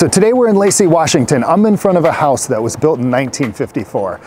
So today we're in Lacey, Washington. I'm in front of a house that was built in 1954.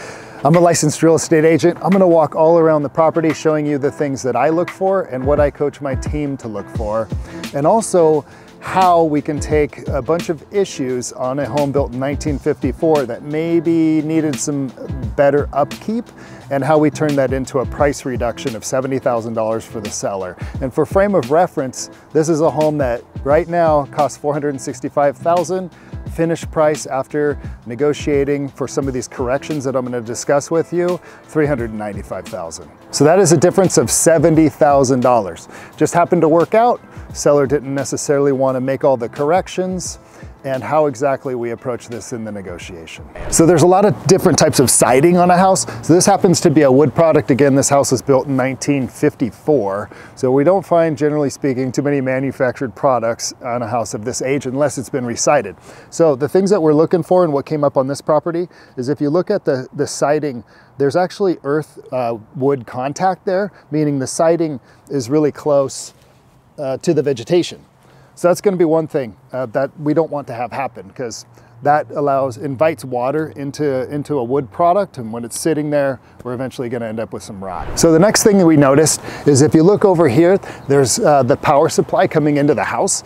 I'm a licensed real estate agent. I'm gonna walk all around the property showing you the things that I look for and what I coach my team to look for, and also how we can take a bunch of issues on a home built in 1954 that maybe needed some better upkeep, and how we turn that into a price reduction of $70,000 for the seller. And for frame of reference, this is a home that right now costs $465,000. Finished price after negotiating for some of these corrections that I'm going to discuss with you, $395,000. So that is a difference of $70,000. Just happened to work out. Seller didn't necessarily want to make all the corrections, and how exactly we approach this in the negotiation. So there's a lot of different types of siding on a house. So this happens to be a wood product. Again, this house was built in 1954. So we don't find, generally speaking, too many manufactured products on a house of this age unless it's been resided. So the things that we're looking for and what came up on this property is if you look at the siding, there's actually earth wood contact there, meaning the siding is really close to the vegetation. So that's going to be one thing that we don't want to have happen, because that invites water into a wood product, and when it's sitting there, we're eventually going to end up with some rot. So the next thing that we noticed is if you look over here, there's the power supply coming into the house.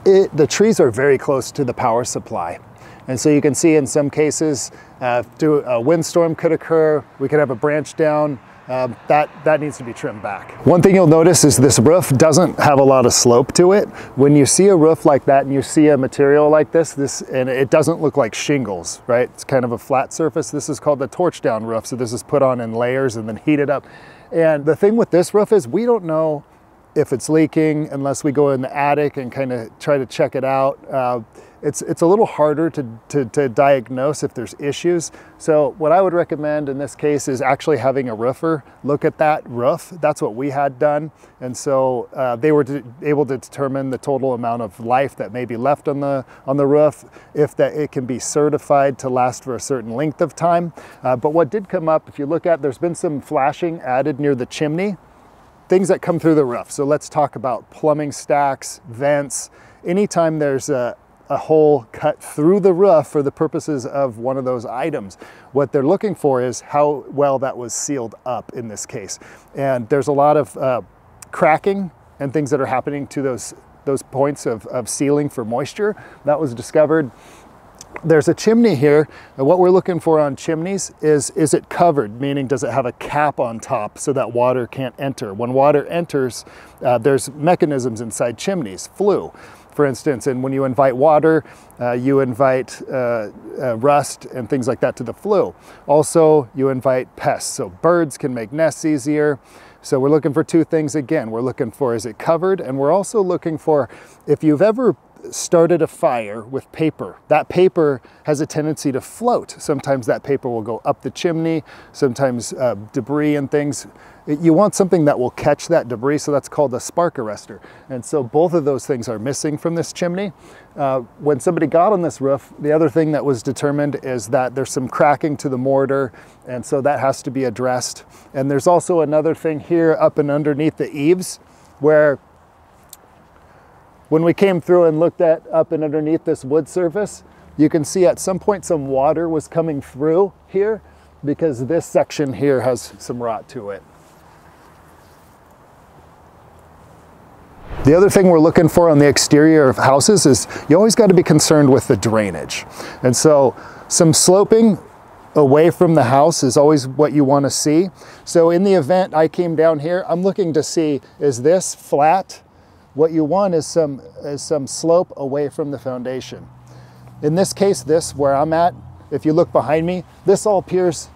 The trees are very close to the power supply. And so you can see in some cases, a windstorm could occur. We could have a branch down. That needs to be trimmed back. One thing you'll notice is this roof doesn't have a lot of slope to it. When you see a roof like that and you see a material like this, and it doesn't look like shingles, right? It's kind of a flat surface. This is called the torch down roof. So this is put on in layers and then heated up. And the thing with this roof is we don't know if it's leaking unless we go in the attic and kind of try to check it out. It's a little harder to diagnose if there's issues. So what I would recommend in this case is actually having a roofer look at that roof. That's what we had done. And so they were able to determine the total amount of life that may be left on the roof, if that it can be certified to last for a certain length of time. But what did come up, if you look at, there's been some flashing added near the chimney, things that come through the roof. So let's talk about plumbing stacks, vents. Anytime there's a hole cut through the roof for the purposes of one of those items, what they're looking for is how well that was sealed up in this case. And there's a lot of cracking and things that are happening to those points of sealing for moisture. That was discovered. There's a chimney here, and what we're looking for on chimneys is it covered, meaning does it have a cap on top so that water can't enter? When water enters, there's mechanisms inside chimneys, flue, for instance, and when you invite water, you invite rust and things like that to the flue. Also, you invite pests, so birds can make nests easier. So we're looking for two things again. We're looking for, is it covered? And we're also looking for, if you've ever started a fire with paper, that paper has a tendency to float. Sometimes that paper will go up the chimney, sometimes debris and things. You want something that will catch that debris, so that's called a spark arrestor. And so both of those things are missing from this chimney. When somebody got on this roof, the other thing that was determined is that there's some cracking to the mortar, and so that has to be addressed. And there's also another thing here up and underneath the eaves, where when we came through and looked at up and underneath this wood surface, you can see at some point some water was coming through here, because this section here has some rot to it. The other thing we're looking for on the exterior of houses is you always got to be concerned with the drainage. And so some sloping away from the house is always what you want to see. So in the event I came down here, I'm looking to see, is this flat? What you want is some slope away from the foundation. In this case, this where I'm at, if you look behind me, this all appears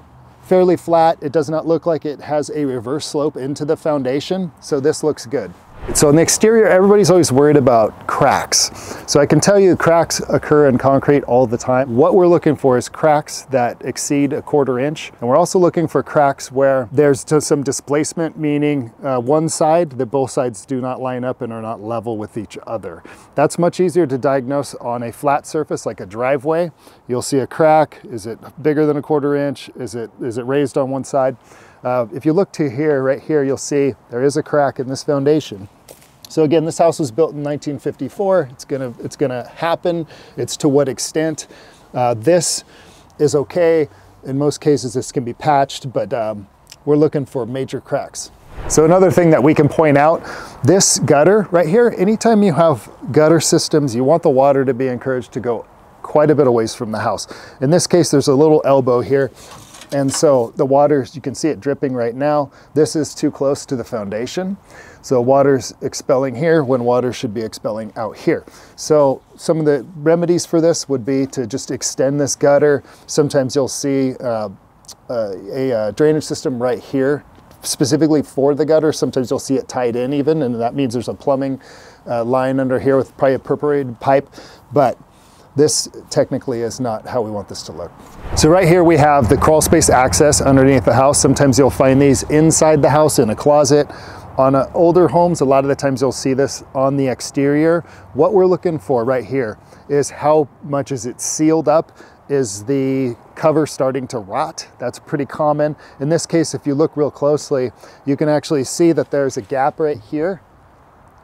fairly flat. It does not look like it has a reverse slope into the foundation, so this looks good. So in the exterior, everybody's always worried about cracks. So I can tell you cracks occur in concrete all the time. What we're looking for is cracks that exceed a 1/4 inch. And we're also looking for cracks where there's some displacement, meaning one side, that both sides do not line up and are not level with each other. That's much easier to diagnose on a flat surface like a driveway. You'll see a crack. Is it bigger than a 1/4 inch? Is it raised on one side? If you look to here, right here, you'll see there is a crack in this foundation. So again, this house was built in 1954. It's gonna happen. It's to what extent. This is okay. In most cases, this can be patched, but we're looking for major cracks. So another thing that we can point out, this gutter right here, anytime you have gutter systems, you want the water to be encouraged to go quite a bit of ways from the house. In this case, there's a little elbow here. And so the water, you can see it dripping right now. This is too close to the foundation. So water's expelling here when water should be expelling out here. So some of the remedies for this would be to just extend this gutter. Sometimes you'll see a drainage system right here, specifically for the gutter. Sometimes you'll see it tied in even, and that means there's a plumbing line under here with probably a perforated pipe. But this technically is not how we want this to look. So right here we have the crawl space access underneath the house. Sometimes you'll find these inside the house in a closet. On older homes, a lot of the times you'll see this on the exterior. What we're looking for right here is how much is it sealed up? Is the cover starting to rot? That's pretty common. In this case, if you look real closely, you can actually see that there's a gap right here.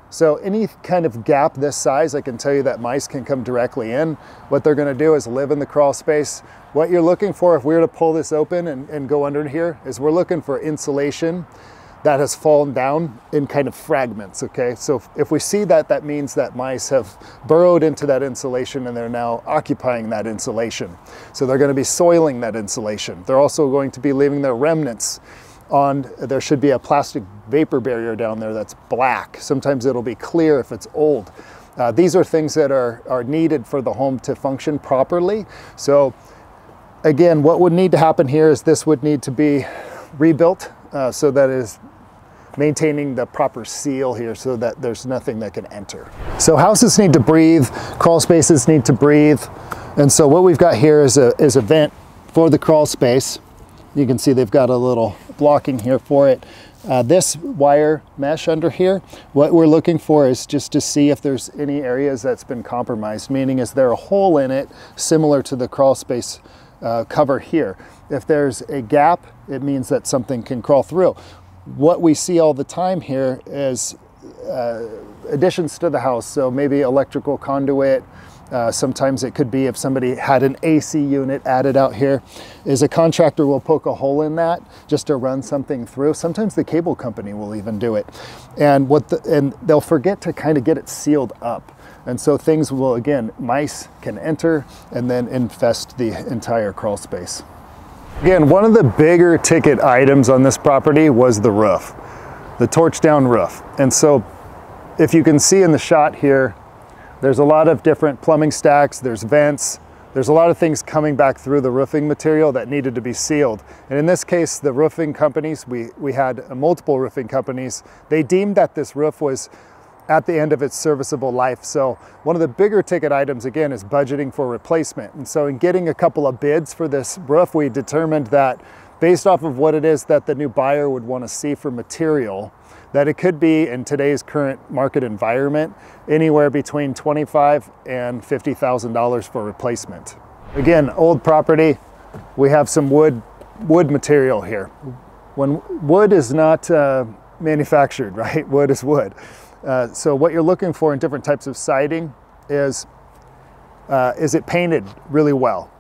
So any kind of gap this size, I can tell you that mice can come directly in. What they're gonna do is live in the crawl space. What you're looking for, if we were to pull this open and go under here, is we're looking for insulation that has fallen down in kind of fragments, okay? So if we see that, that means that mice have burrowed into that insulation and they're now occupying that insulation. So they're gonna be soiling that insulation. They're also going to be leaving their remnants on, there should be a plastic vapor barrier down there that's black. Sometimes it'll be clear if it's old. These are things that are needed for the home to function properly. So again, what would need to happen here is this would need to be rebuilt so that is maintaining the proper seal here so that there's nothing that can enter. So houses need to breathe, crawl spaces need to breathe. And so what we've got here is a vent for the crawl space. You can see they've got a little blocking here for it. This wire mesh under here, what we're looking for is just to see if there's any areas that's been compromised, meaning is there a hole in it similar to the crawl space cover here. If there's a gap, it means that something can crawl through. What we see all the time here is additions to the house. So maybe electrical conduit, sometimes it could be if somebody had an AC unit added out here, is a contractor will poke a hole in that just to run something through. Sometimes the cable company will even do it. And they'll forget to kind of get it sealed up. And so things will, again, mice can enter and then infest the entire crawl space. Again, one of the bigger ticket items on this property was the roof, the torch down roof. And so if you can see in the shot here, there's a lot of different plumbing stacks, there's vents, there's a lot of things coming back through the roofing material that needed to be sealed. And in this case, the roofing companies, we had multiple roofing companies, they deemed that this roof was at the end of its serviceable life. So one of the bigger ticket items, again, is budgeting for replacement. And so in getting a couple of bids for this roof, we determined that based off of what it is that the new buyer would want to see for material, that it could be, in today's current market environment, anywhere between $25,000 and $50,000 for replacement. Again, old property, we have some wood material here. When wood is not manufactured, right? Wood is wood. So what you're looking for in different types of siding is it painted really well?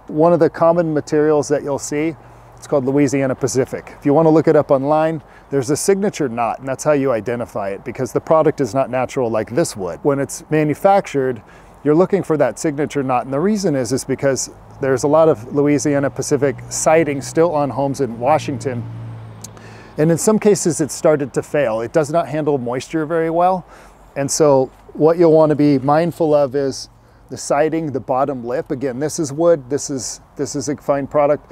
One of the common materials that you'll see, it's called Louisiana Pacific. If you want to look it up online, there's a signature knot, and that's how you identify it, because the product is not natural like this wood. When it's manufactured, you're looking for that signature knot, and the reason is because there's a lot of Louisiana Pacific siding still on homes in Washington, and in some cases it's started to fail. It does not handle moisture very well, and so what you'll want to be mindful of is the siding, the bottom lip. Again, this is wood, this is a fine product.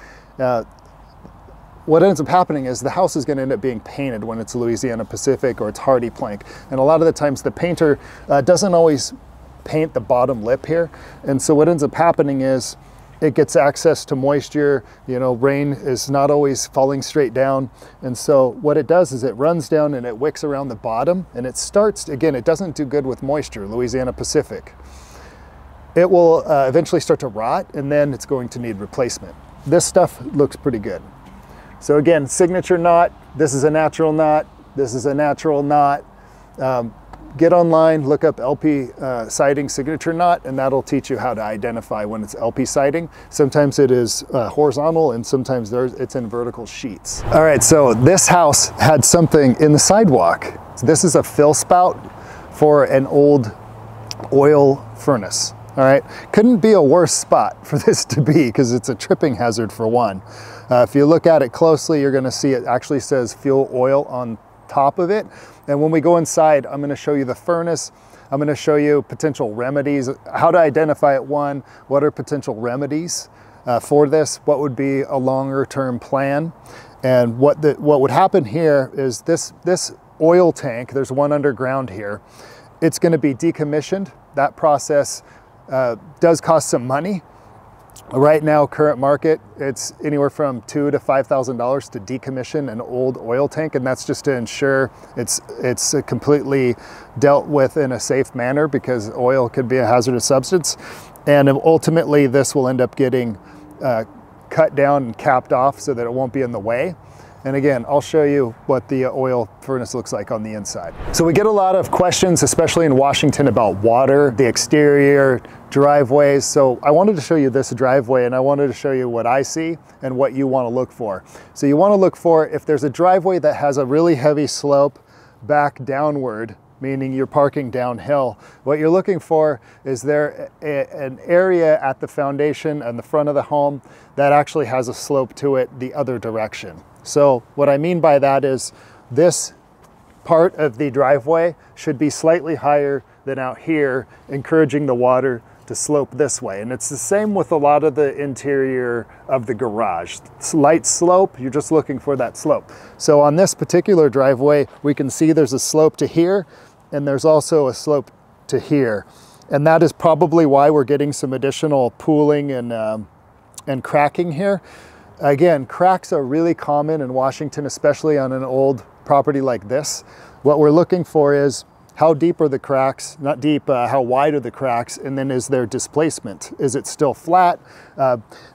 What ends up happening is the house is going to end up being painted when it's Louisiana Pacific or it's hardy plank. And a lot of the times the painter doesn't always paint the bottom lip here. And so what ends up happening is it gets access to moisture, you know, rain is not always falling straight down. And so what it does is it runs down and it wicks around the bottom, and it starts, again, it doesn't do good with moisture, Louisiana Pacific. It will eventually start to rot, and then it's going to need replacement. This stuff looks pretty good. So again, signature knot, this is a natural knot, this is a natural knot. Get online, look up LP siding signature knot, and that'll teach you how to identify when it's LP siding. Sometimes it is horizontal, and sometimes it's in vertical sheets. All right, so this house had something in the sidewalk. This is a fill spout for an old oil furnace. All right, couldn't be a worse spot for this to be because it's a tripping hazard for one. If you look at it closely, you're gonna see it actually says fuel oil on top of it. And when we go inside, I'm gonna show you the furnace. I'm gonna show you potential remedies, how to identify it. One, what are potential remedies for this? What would be a longer term plan? And what would happen here is this oil tank, there's one underground here, it's gonna be decommissioned. That process does cost some money. Right now, current market, it's anywhere from $2,000 to $5,000 to decommission an old oil tank, and that's just to ensure it's completely dealt with in a safe manner, because oil could be a hazardous substance. And ultimately, this will end up getting cut down and capped off so that it won't be in the way. And again, I'll show you what the oil furnace looks like on the inside. So we get a lot of questions, especially in Washington, about water, the exterior, driveways. So I wanted to show you this driveway, and I wanted to show you what I see and what you want to look for. So you want to look for, if there's a driveway that has a really heavy slope back downward, meaning you're parking downhill, what you're looking for is there an area at the foundation and the front of the home that actually has a slope to it the other direction. So what I mean by that is this part of the driveway should be slightly higher than out here, encouraging the water to slope this way. And it's the same with a lot of the interior of the garage. Slight slope, you're just looking for that slope. So on this particular driveway, we can see there's a slope to here, and there's also a slope to here. And that is probably why we're getting some additional pooling and cracking here. Again, cracks are really common in Washington, especially on an old property like this. What we're looking for is how deep are the cracks, not deep, how wide are the cracks, and then is there displacement? Is it still flat?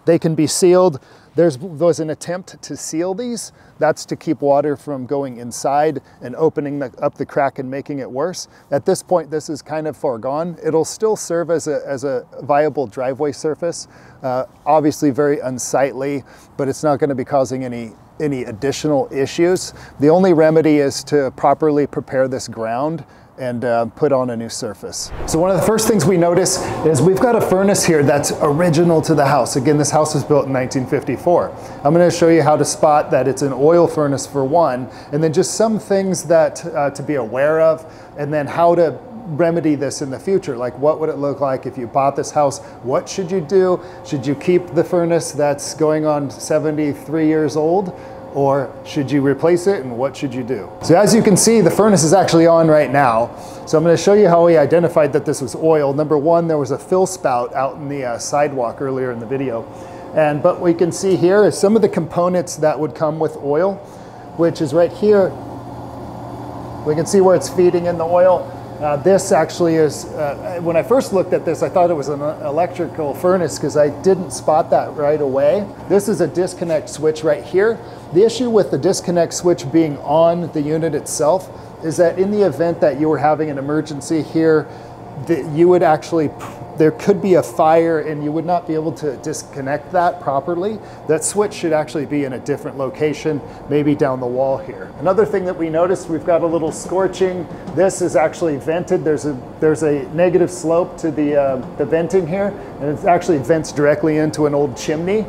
They can be sealed. There was an attempt to seal these. That's to keep water from going inside and opening up the crack and making it worse. At this point, this is kind of foregone. It'll still serve as a viable driveway surface. Obviously very unsightly, but it's not going to be causing any additional issues. The only remedy is to properly prepare this ground and put on a new surface. So one of the first things we notice is we've got a furnace here that's original to the house. Again, this house was built in 1954. I'm going to show you how to spot that it's an oil furnace for one, and then just some things that to be aware of, and then how to remedy this in the future. Like, what would it look like if you bought this house? What should you do? Should you keep the furnace that's going on 73 years old? Or should you replace it, and what should you do? So as you can see, the furnace is actually on right now. So I'm going to show you how we identified that this was oil. Number one, there was a fill spout out in the sidewalk earlier in the video. But what we can see here is some of the components that would come with oil, which is right here. We can see where it's feeding in the oil. This actually is, when I first looked at this, I thought it was an electrical furnace because I didn't spot that right away. This is a disconnect switch right here. The issue with the disconnect switch being on the unit itself is that in the event that you were having an emergency here, you would actually, there could be a fire and you would not be able to disconnect that properly. That switch should actually be in a different location, maybe down the wall here. Another thing that we noticed, we've got a little scorching. This is actually vented. There's a negative slope to the venting here, and it actually vents directly into an old chimney.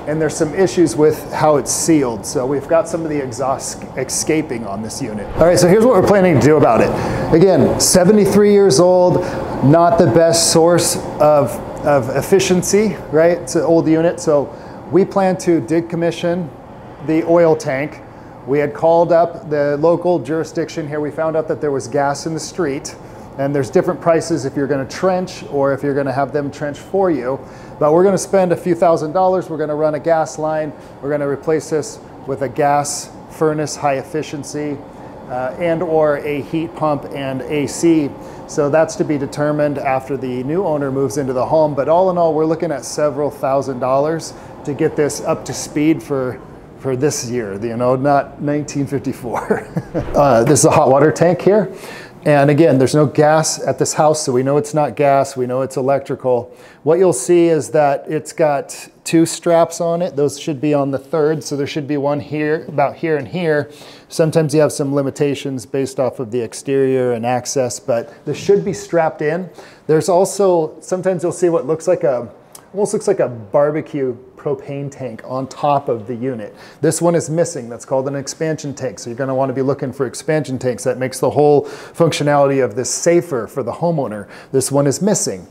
And there's some issues with how it's sealed. So we've got some of the exhaust escaping on this unit. All right, so here's what we're planning to do about it. Again, 73 years old, not the best source of efficiency, right? It's an old unit. So we plan to decommission the oil tank. We had called up the local jurisdiction here. We found out that there was gas in the street. And there's different prices if you're going to trench or if you're going to have them trench for you. But we're going to spend a few $1,000s. We're going to run a gas line. We're going to replace this with a gas furnace, high efficiency, and or a heat pump and AC. So that's to be determined after the new owner moves into the home. But all in all, we're looking at several $1,000s to get this up to speed for this year, you know, not 1954. This is a hot water tank here. And again, there's no gas at this house, so we know it's not gas, we know it's electrical. What you'll see is that it's got 2 straps on it. Those should be on the 3rd, so there should be one here, about here and here. Sometimes you have some limitations based off of the exterior and access, but this should be strapped in. There's also, sometimes you'll see what looks like almost looks like a barbecue propane tank on top of the unit. This one is missing. That's called an expansion tank. So you're going to want to be looking for expansion tanks. That makes the whole functionality of this safer for the homeowner. This one is missing.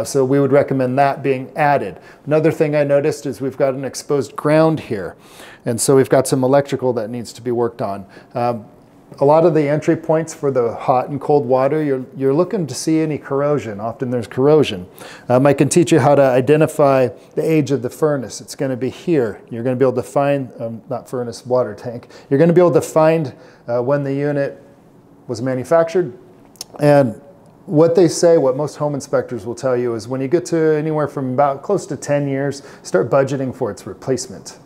So we would recommend that being added. Another thing I noticed is we've got an exposed ground here. And so we've got some electrical that needs to be worked on. A lot of the entry points for the hot and cold water, you're looking to see any corrosion. Often there's corrosion. I can teach you how to identify the age of the furnace. It's going to be here. You're going to be able to find, not furnace, water tank. You're going to be able to find when the unit was manufactured. And what they say, what most home inspectors will tell you is when you get to anywhere from about close to 10 years, start budgeting for its replacement.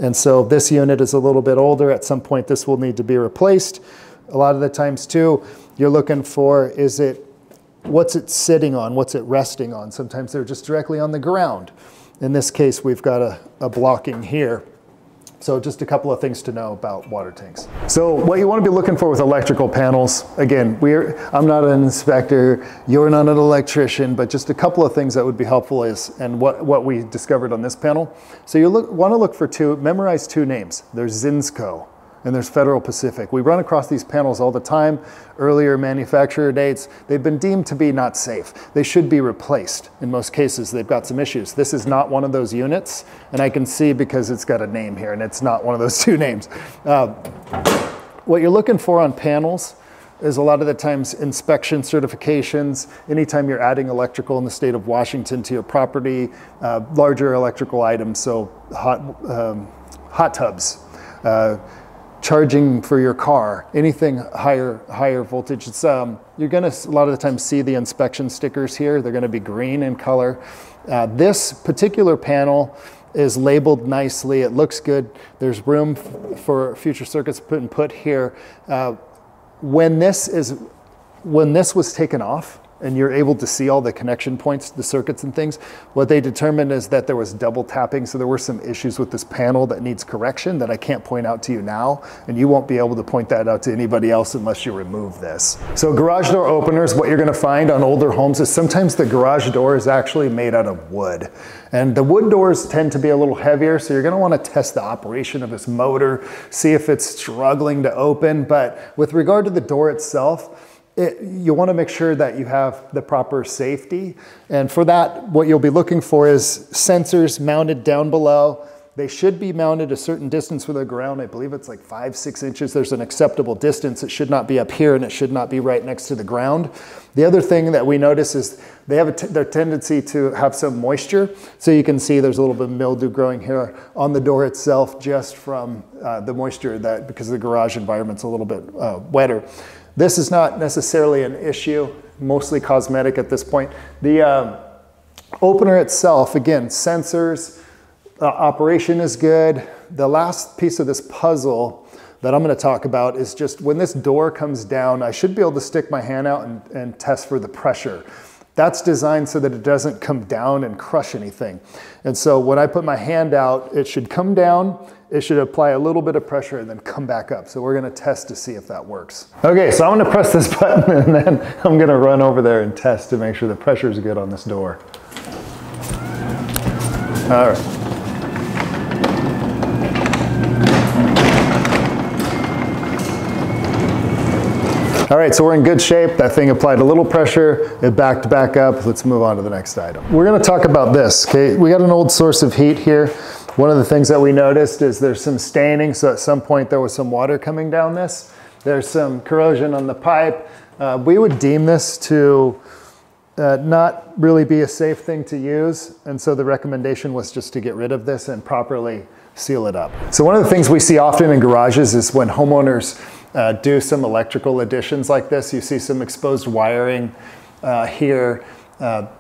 And so this unit is a little bit older. At some point, this will need to be replaced. A lot of the times too, you're looking for, what's it sitting on? What's it resting on? Sometimes they're just directly on the ground. In this case, we've got a blocking here. So just a couple of things to know about water tanks. So what you want to be looking for with electrical panels, again, I'm not an inspector, you're not an electrician, but just a couple of things that would be helpful is, and what we discovered on this panel. So you want to look for memorize 2 names. There's Zinsco and there's Federal Pacific. We run across these panels all the time. Earlier manufacturer dates, they've been deemed to be not safe. They should be replaced. In most cases, they've got some issues. This is not one of those units, and I can see because it's got a name here, and it's not one of those 2 names. What you're looking for on panels is a lot of the times inspection certifications. Anytime you're adding electrical in the state of Washington to your property, larger electrical items, so hot tubs, charging for your car, anything higher voltage. It's, you're going to a lot of the time see the inspection stickers here. They're going to be green in color. This particular panel is labeled nicely. It looks good. There's room for future circuits put here. When this was taken off, and you're able to see all the connection points, the circuits and things, what they determined is that there was double tapping, so there were some issues with this panel that needs correction that I can't point out to you now, and you won't be able to point that out to anybody else unless you remove this. So garage door openers, what you're gonna find on older homes is sometimes the garage door is actually made out of wood. And the wood doors tend to be a little heavier, so you're gonna wanna test the operation of this motor, see if it's struggling to open, but with regard to the door itself, you want to make sure that you have the proper safety. And for that, what you'll be looking for is sensors mounted down below. They should be mounted a certain distance from the ground. I believe it's like 5-6 inches. There's an acceptable distance. It should not be up here and it should not be right next to the ground. The other thing that we notice is they have their tendency to have some moisture. So you can see there's a little bit of mildew growing here on the door itself just from the moisture because the garage environment's a little bit wetter. This is not necessarily an issue, mostly cosmetic at this point. The opener itself, again, sensors, operation is good. The last piece of this puzzle that I'm going to talk about is just when this door comes down, I should be able to stick my hand out and test for the pressure. That's designed so that it doesn't come down and crush anything. And so when I put my hand out, it should come down, it should apply a little bit of pressure and then come back up. So we're gonna test to see if that works. Okay, so I'm gonna press this button and then I'm gonna run over there and test to make sure the pressure is good on this door. All right. All right, so we're in good shape. That thing applied a little pressure, it backed back up. Let's move on to the next item. We're gonna talk about this, okay? We got an old source of heat here. One of the things that we noticed is there's some staining, so at some point there was some water coming down this. There's some corrosion on the pipe. We would deem this to not really be a safe thing to use, and so the recommendation was just to get rid of this and properly seal it up. So one of the things we see often in garages is when homeowners do some electrical additions like this, you see some exposed wiring here.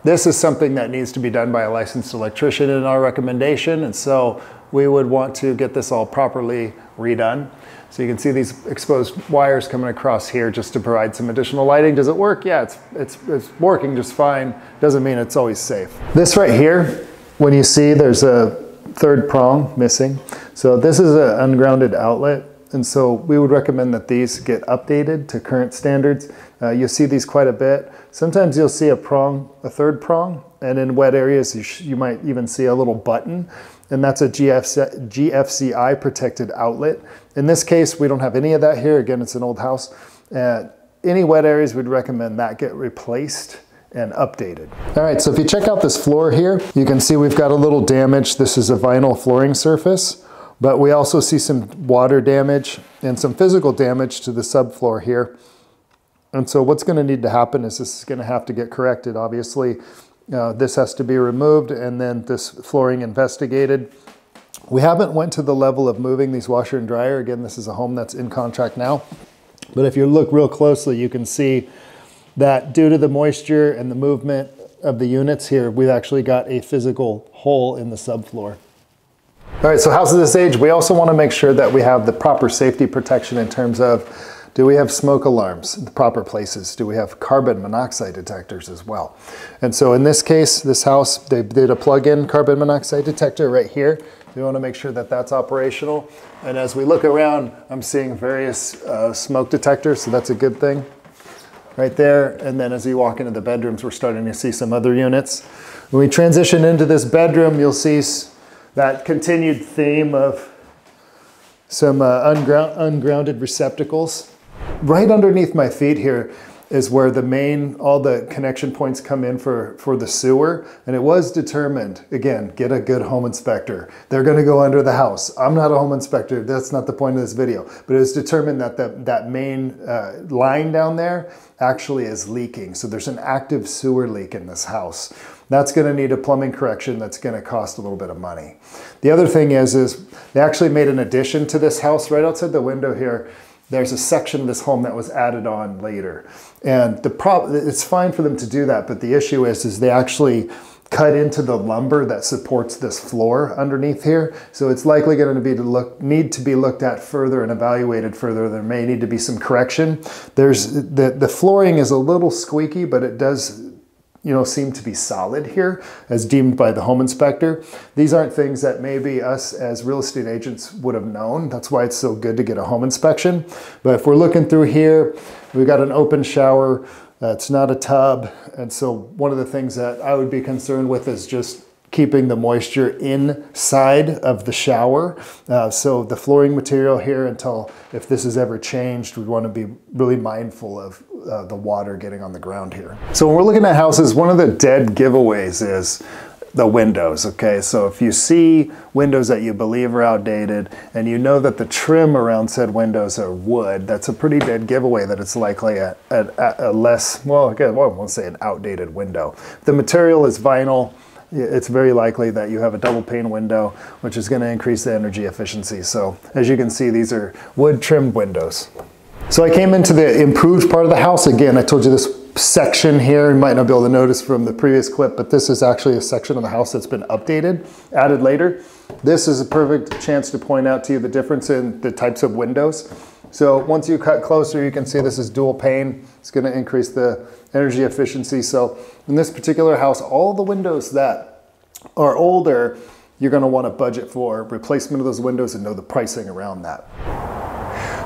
This is something that needs to be done by a licensed electrician in our recommendation, and so we would want to get this all properly redone. So you can see these exposed wires coming across here just to provide some additional lighting. Does it work? Yeah, it's working just fine. Doesn't mean it's always safe. This right here, when you see there's a third prong missing. So this is an ungrounded outlet. And so we would recommend that these get updated to current standards. You'll see these quite a bit. Sometimes you'll see a third prong, and in wet areas you might even see a little button, and that's a GFCI protected outlet. In this case, we don't have any of that here. Again, it's an old house. Any wet areas, we'd recommend that get replaced and updated. All right, so if you check out this floor here, you can see we've got a little damage. This is a vinyl flooring surface, but we also see some water damage and some physical damage to the subfloor here. And so what's gonna need to happen is this is gonna have to get corrected, obviously. This has to be removed and then this flooring investigated. We haven't went to the level of moving these washer and dryer. Again, this is a home that's in contract now. But if you look real closely, you can see that due to the moisture and the movement of the units here, we've actually got a physical hole in the subfloor. All right, so houses this age, we also want to make sure that we have the proper safety protection in terms of, do we have smoke alarms in the proper places? Do we have carbon monoxide detectors as well? And so in this case, this house, they did a plug-in carbon monoxide detector right here. We want to make sure that that's operational. And as we look around, I'm seeing various smoke detectors, so that's a good thing right there. And then as you walk into the bedrooms, we're starting to see some other units. When we transition into this bedroom, you'll see that continued theme of some ungrounded receptacles. Right underneath my feet here is where all the connection points come in for the sewer. And it was determined, again, get a good home inspector. They're gonna go under the house. I'm not a home inspector, that's not the point of this video, but it was determined that that main line down there actually is leaking. So there's an active sewer leak in this house. That's gonna need a plumbing correction that's gonna cost a little bit of money. The other thing is they actually made an addition to this house right outside the window here. There's a section of this home that was added on later. And it's fine for them to do that, but the issue is they actually cut into the lumber that supports this floor underneath here. So it's likely going to need to be looked at further and evaluated further. There may need to be some correction. The flooring is a little squeaky, but it does seem to be solid here as deemed by the home inspector. These aren't things that maybe us as real estate agents would have known. That's why it's so good to get a home inspection. But if we're looking through here, we've got an open shower. It's not a tub. And so one of the things that I would be concerned with is just keeping the moisture inside of the shower. So the flooring material here, if this is ever changed, we want to be really mindful of the water getting on the ground here. So when we're looking at houses, one of the dead giveaways is the windows, okay? So if you see windows that you believe are outdated and you know that the trim around said windows are wood, that's a pretty dead giveaway that it's likely a less, well, again, I won't say an outdated window. If the material is vinyl, it's very likely that you have a double pane window, which is going to increase the energy efficiency. So as you can see, these are wood trimmed windows. So I came into the improved part of the house. Again, I told you this section here, you might not be able to notice from the previous clip, but this is actually a section of the house that's been updated, added later. This is a perfect chance to point out to you the difference in the types of windows. So once you cut closer, you can see this is dual pane. It's going to increase the energy efficiency. So in this particular house, all the windows that are older, you're going to want to budget for replacement of those windows and know the pricing around that.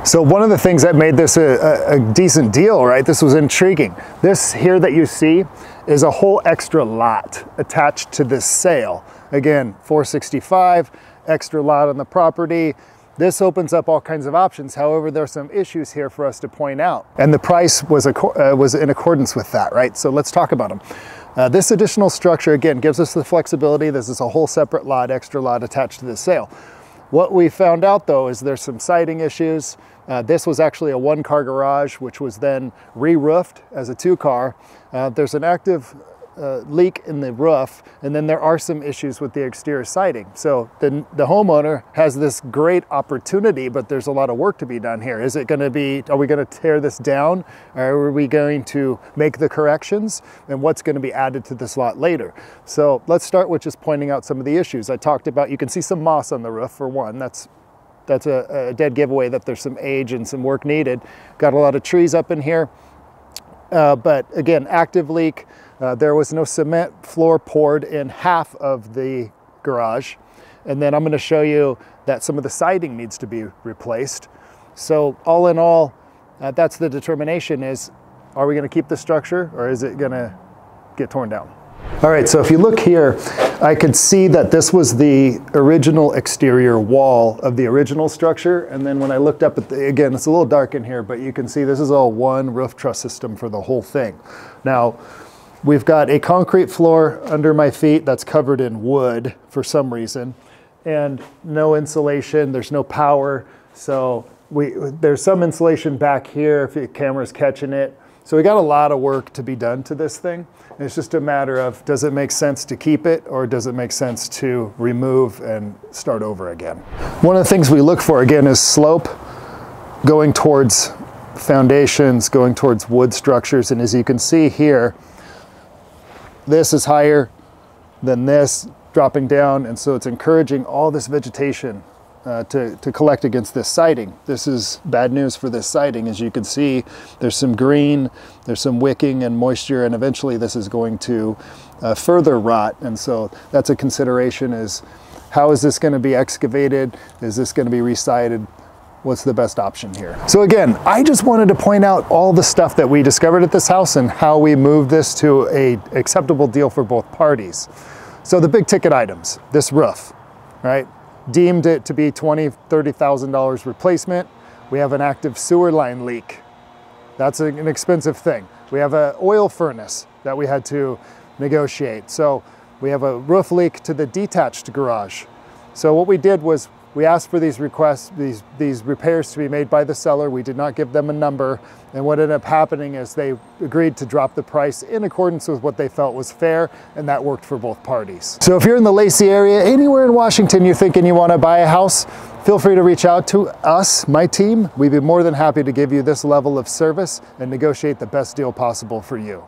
So one of the things that made this a decent deal, right? This was intriguing. This here that you see is a whole extra lot attached to this sale. Again, $465, extra lot on the property. This opens up all kinds of options. However, there are some issues here for us to point out. And the price was in accordance with that, right? So let's talk about them. This additional structure, again, gives us the flexibility. This is a whole separate lot, extra lot attached to this sale. What we found out though is there's some siding issues. This was actually a one-car garage, which was then re-roofed as a two-car. There's an active leak in the roof, and then there are some issues with the exterior siding. So the homeowner has this great opportunity, but there's a lot of work to be done here. Is it going to be, are we going to tear this down, or are we going to make the corrections, and what's going to be added to this lot later? So let's start with just pointing out some of the issues. I talked about, you can see some moss on the roof for one. That's a dead giveaway that there's some age and some work needed. Got a lot of trees up in here. But again, active leak. There was no cement floor poured in half of the garage. And then I'm going to show you that some of the siding needs to be replaced. So all in all, that's the determination is, are we going to keep the structure, or is it going to get torn down? All right, so if you look here, I could see that this was the original exterior wall of the original structure. And then when I looked up at the, again, it's a little dark in here, but you can see this is all one roof truss system for the whole thing. Now, we've got a concrete floor under my feet that's covered in wood for some reason, and no insulation, there's no power. So there's some insulation back here if the camera's catching it. So we got a lot of work to be done to this thing. And it's just a matter of, does it make sense to keep it, or does it make sense to remove and start over again? One of the things we look for again is slope, going towards foundations, going towards wood structures. And as you can see here, this is higher than this, dropping down. And so it's encouraging all this vegetation to collect against this siding. This is bad news for this siding. As you can see, there's some green, there's some wicking and moisture, and eventually this is going to further rot. And so that's a consideration, is how is this going to be excavated? Is this going to be resided? What's the best option here? So again, I just wanted to point out all the stuff that we discovered at this house and how we moved this to an acceptable deal for both parties. So the big ticket items, this roof, right? Deemed it to be $20,000, $30,000 replacement. We have an active sewer line leak. That's an expensive thing. We have an oil furnace that we had to negotiate. So we have a roof leak to the detached garage. So what we did was we asked for these requests, these repairs to be made by the seller. We did not give them a number. And what ended up happening is they agreed to drop the price in accordance with what they felt was fair, and that worked for both parties. So if you're in the Lacey area, anywhere in Washington, you're thinking you want to buy a house, feel free to reach out to us, my team. We'd be more than happy to give you this level of service and negotiate the best deal possible for you.